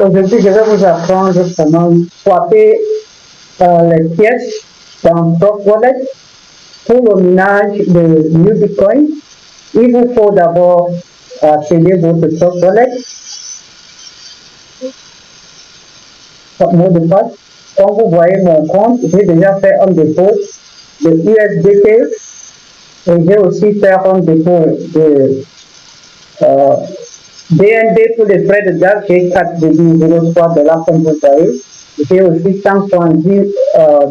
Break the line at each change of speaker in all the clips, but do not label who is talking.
Aujourd'hui, je vais vous apprendre comment swapper les pièces dans Top Wallet pour le minage de New Bitcoin. Il vous faut d'abord accéder votre Top Wallet. Mot de passe. Comme vous voyez mon compte, j'ai déjà fait un dépôt de USDT et j'ai aussi fait un dépôt de BNB pour les frais de gaz, j'ai 4,03 $ comme vous voyez. J'ai aussi 170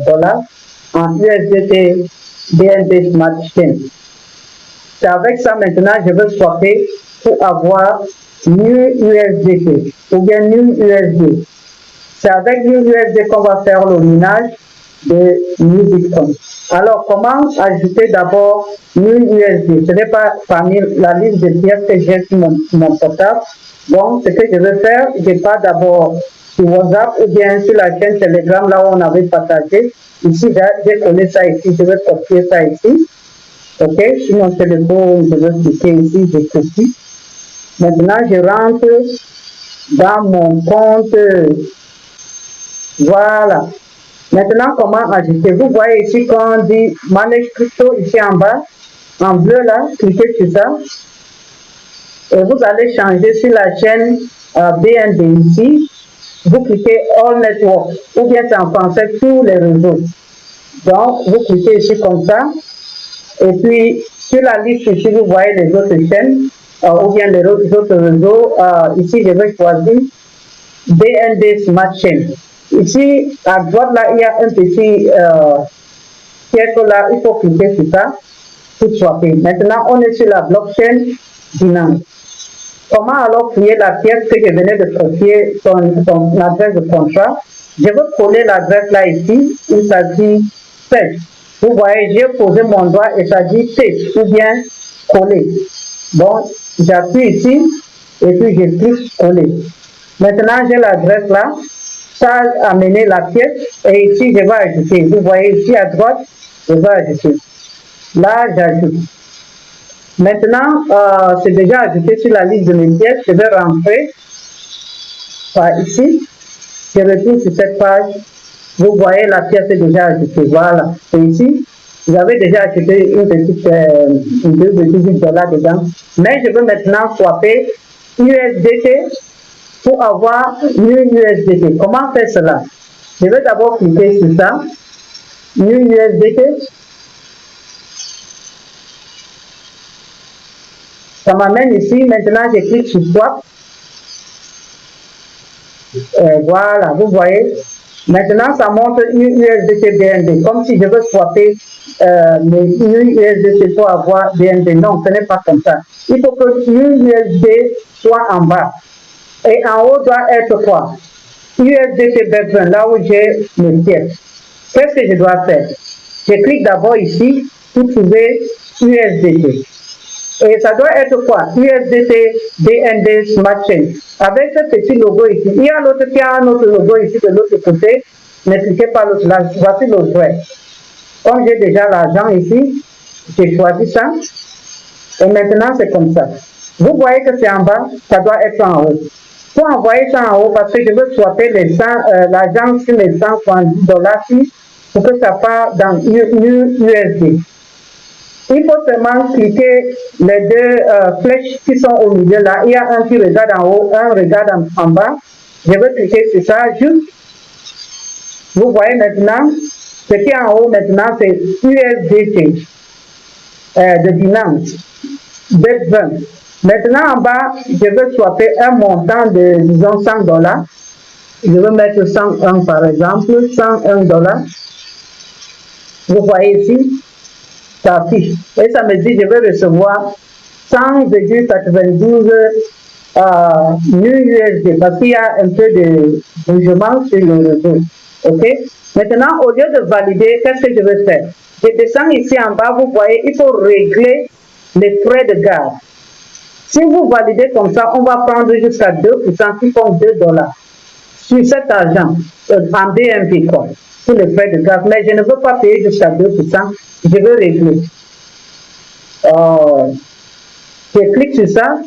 dollars en USDT BNB Smart Chain. C'est avec ça maintenant je vais swapper pour avoir New USDT ou bien New USD. C'est avec New USD qu'on va faire le minage de New Bitcoin. Alors, comment ajouter d'abord New USD? Ce n'est pas parmi la liste de pièces que j'ai sur mon portable. Donc, ce que je vais faire, je pars d'abord sur WhatsApp ou bien sur la chaîne Telegram, là où on avait partagé. Ici, j'ai collé ça ici, je vais copier ça ici. OK, sur mon téléphone, je vais cliquer ici, je copie. Maintenant, je rentre dans mon compte. Voilà. Maintenant, comment ajouter? Vous voyez ici quand on dit Manage Crypto, ici en bas, en bleu là, cliquez sur ça. Et vous allez changer sur la chaîne BNB ici. Vous cliquez All Network, ou bien c'est en français, tous les réseaux. Donc, vous cliquez ici comme ça. Et puis, sur la liste ici, vous voyez les autres chaînes, ou bien les autres réseaux. Ici, je vais choisir BNB Smart Chain. Ici, à droite, là, il y a un petit cercle là, il faut cliquer sur ça pour swapper. Maintenant, on est sur la blockchain Binance. Comment alors créer la pièce que je venais de copier, son adresse de contrat? Je vais coller l'adresse là ici, il s'agit paste. Vous voyez, j'ai posé mon doigt et ça dit paste ou bien coller. Bon, j'appuie ici et puis je clique coller. Maintenant, j'ai l'adresse là. Ça a amené la pièce et ici je vais ajouter. Vous voyez ici à droite, je vais ajouter. Là, j'ajoute. Maintenant, c'est déjà ajouté sur la liste de mes pièces. Je vais rentrer par ici. Je retourne sur cette page. Vous voyez, la pièce est déjà ajoutée. Voilà. Et ici, vous avez déjà acheté une petite $2,18 dedans. Mais je veux maintenant swapper USDT pour avoir New USDT. Comment faire cela? Je vais d'abord cliquer sur ça. New USDT. Ça m'amène ici. Maintenant, je clique sur Swap. Voilà, vous voyez. Maintenant, ça montre New USDT BNB. Comme si je veux swapper mes New USDT pour avoir BNB. Non, ce n'est pas comme ça. Il faut que New USD soit en bas. Et en haut doit être quoi? USDT background, là où j'ai mes pièces. Qu'est-ce que je dois faire? Je clique d'abord ici pour trouver USDT. Et ça doit être quoi? USDT BNB Smart Chain. Avec ce petit logo ici. Il y a l'autre qui a un autre logo ici de l'autre côté. Ne cliquez pas l'autre là. Voici le vrai. Comme j'ai déjà l'argent ici, j'ai choisi ça. Et maintenant, c'est comme ça. Vous voyez que c'est en bas, ça doit être en haut. Pour envoyer ça en haut, parce que je veux swapper l'argent sur les 170 $ pour que ça parte dans USD. Il faut seulement cliquer les deux flèches qui sont au milieu là. Il y a un qui regarde en haut, un regarde en bas. Je vais cliquer sur ça juste. Vous voyez maintenant, ce qui est en haut maintenant, c'est USDT de Binance. Bet20. Maintenant, en bas, je vais swapper un montant de, disons, 100 $. Je vais mettre 101 par exemple, 101 $. Vous voyez ici, ça affiche. Et ça me dit, je vais recevoir 100,92 New USD parce qu'il y a un peu de bougement sur le réseau. OK? Maintenant, au lieu de valider, qu'est-ce que je vais faire? Je descends ici en bas, vous voyez, il faut régler les frais de garde. Si vous validez comme ça, on va prendre jusqu'à 2% qui font 2 $ sur cet argent en BNB, quoi, sur les frais de garde. Mais je ne veux pas payer jusqu'à 2%, je veux régler. Je clique sur ça.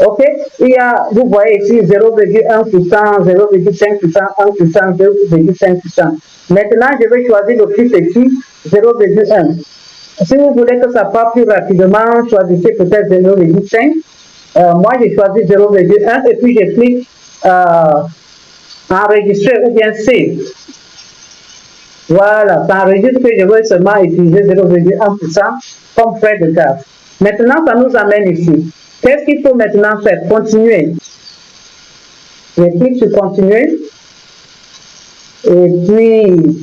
Ok, il y a, vous voyez ici 0,1%, 0,5%, 1%, 0,5%. Maintenant, je vais choisir le plus petit, 0,1. Si vous voulez que ça parte plus rapidement, choisissez peut-être 0,5. Moi, j'ai choisi 0,1 et puis je clique enregistrer ou bien save. Voilà, ça enregistre que je veux seulement utiliser 0,1% comme frais de garde. Maintenant, ça nous amène ici. Qu'est-ce qu'il faut maintenant faire? Continuer. Je clique sur continuer. Et puis,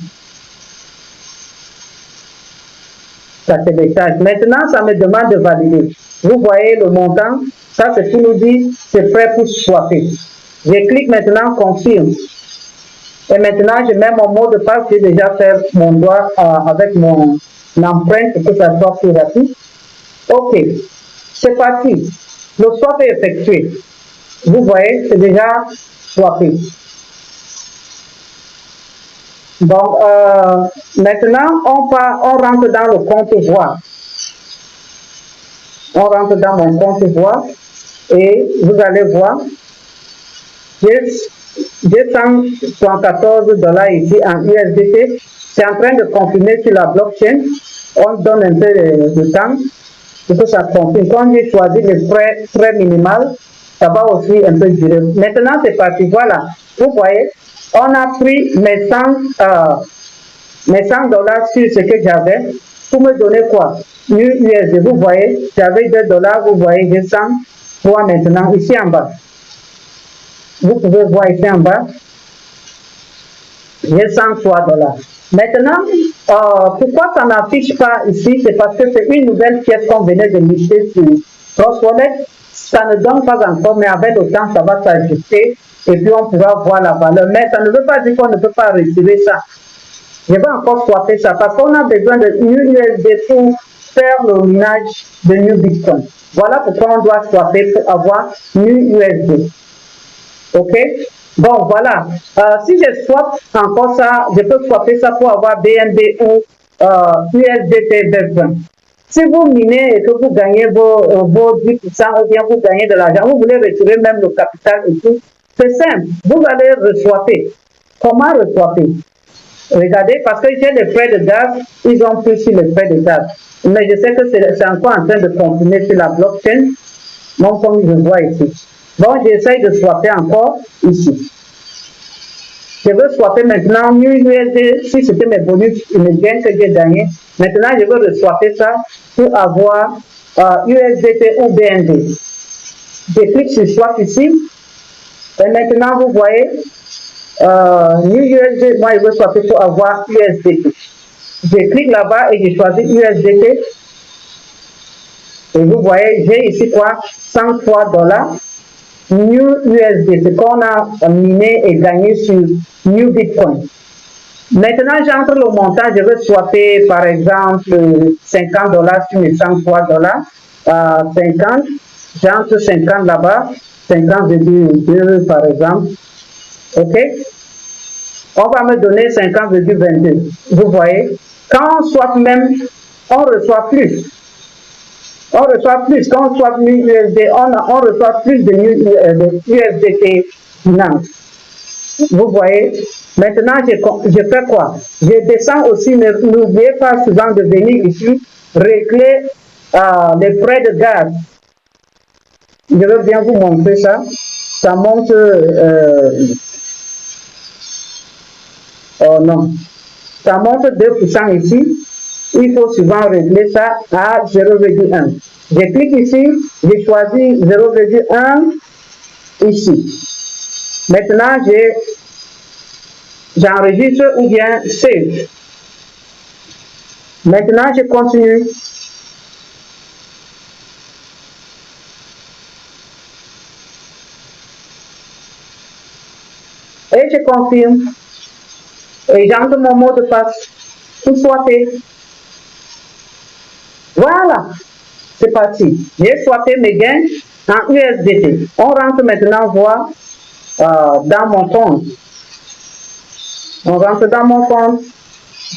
ça télécharge. Maintenant, ça me demande de valider. Vous voyez le montant. Ça, c'est ce qui nous dit, c'est prêt pour swapper. Je clique maintenant confirme. Et maintenant, je mets mon mot de passe. J'ai déjà fait mon doigt avec mon empreinte pour que ça soit plus rapide. OK. C'est parti. Le swap est effectué. Vous voyez, c'est déjà swappé. Donc, maintenant, on rentre dans le compte voir. On rentre dans mon compte voir et vous allez voir, j'ai 174 $ ici en USDT. C'est en train de confirmer sur la blockchain. On donne un peu de temps pour que ça confirme. Quand j'ai choisi le frais minimal, ça va aussi un peu durer. Maintenant, c'est parti. Voilà. Vous voyez, on a pris mes 100 $ sur ce que j'avais pour me donner quoi? USD. Vous voyez, j'avais 2 $. Vous voyez, j'ai 103 maintenant ici en bas. Vous pouvez voir ici en bas, j'ai 103 $. Maintenant, pourquoi ça n'affiche pas ici? C'est parce que c'est une nouvelle pièce qu'on venait de lister sur Trust Wallet. Ça ne donne pas encore, mais avec le temps, ça va s'ajuster et puis on pourra voir la valeur. Mais ça ne veut pas dire qu'on ne peut pas retirer ça. Je vais encore swapper ça parce qu'on a besoin de USD pour faire le minage de New Bitcoin. Voilà pourquoi on doit swapper pour avoir New USD. Ok? Bon, voilà. Si je swap encore ça, je peux swapper ça pour avoir BNB ou USDT V20. Si vous minez et que vous gagnez vos 10% ou bien vous gagnez de l'argent, vous voulez retirer même le capital et tout, c'est simple. Vous allez reswapper. Comment reswapper? Regardez, parce que j'ai les frais de gaz, ils ont pris sur les frais de gaz. Mais je sais que c'est encore en train de confirmer sur la blockchain, donc comme je vois ici. Bon, j'essaye de swapper encore ici. Je veux swapper maintenant New USD, si c'était mes bonus, mes gains que j'ai gagnés. Maintenant, je veux reswapper ça pour avoir USDT ou BNB. Je clique sur swap ici. Et maintenant, vous voyez, New USD, moi je veux swapper pour avoir USDT. Je clique là-bas et je choisis USDT. Et vous voyez, j'ai ici quoi? 103 $. New USD, c'est qu'on a miné et gagné sur New Bitcoin. Maintenant, j'entre le montant, je veux swapper par exemple 50 $ sur mes 103 $. 50, j'entre 50 là-bas, 50,2 par exemple. Ok? On va me donner 50,22. Vous voyez? Quand on swap même, on reçoit plus. On reçoit plus. Quand on swap New USD, on reçoit plus de USDT finance. Vous voyez? Maintenant, je fais quoi? Je descends aussi. N'oubliez pas souvent de venir ici, régler les frais de gaz. Je veux bien vous montrer ça. Ça monte... oh non. Ça monte 2% ici. Il faut souvent régler ça à 0,1. Je clique ici, je choisis 0,1 ici. Maintenant, j'enregistre ou bien save. Maintenant, je continue. Et je confirme. Et j'entre mon mot de passe pour swapper. Voilà, c'est parti. J'ai swappé mes gains en USDT. On rentre maintenant voir dans mon compte. On rentre dans mon compte.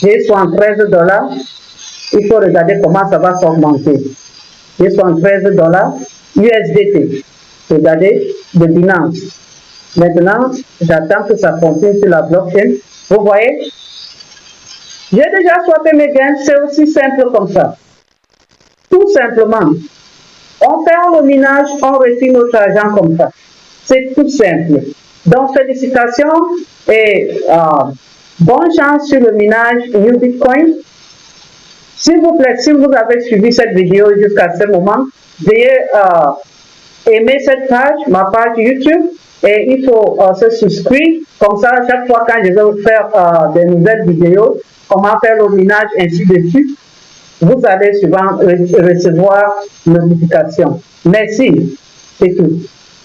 J'ai 73 $. Il faut regarder comment ça va s'augmenter. J'ai 73 $ USDT. Regardez, de Binance. Maintenant, j'attends que ça fonctionne sur la blockchain. Vous voyez, j'ai déjà swappé mes gains, c'est aussi simple comme ça. Tout simplement, on fait le minage, on retire notre argent comme ça. C'est tout simple. Donc, félicitations et bonne chance sur le minage New Bitcoin. S'il vous plaît, si vous avez suivi cette vidéo jusqu'à ce moment, veuillez aimer cette page, ma page YouTube, et il faut se souscrire. Comme ça, chaque fois quand je vais faire des nouvelles vidéos, comment faire le minage, ainsi de suite, vous allez souvent recevoir notification. Merci, c'est tout.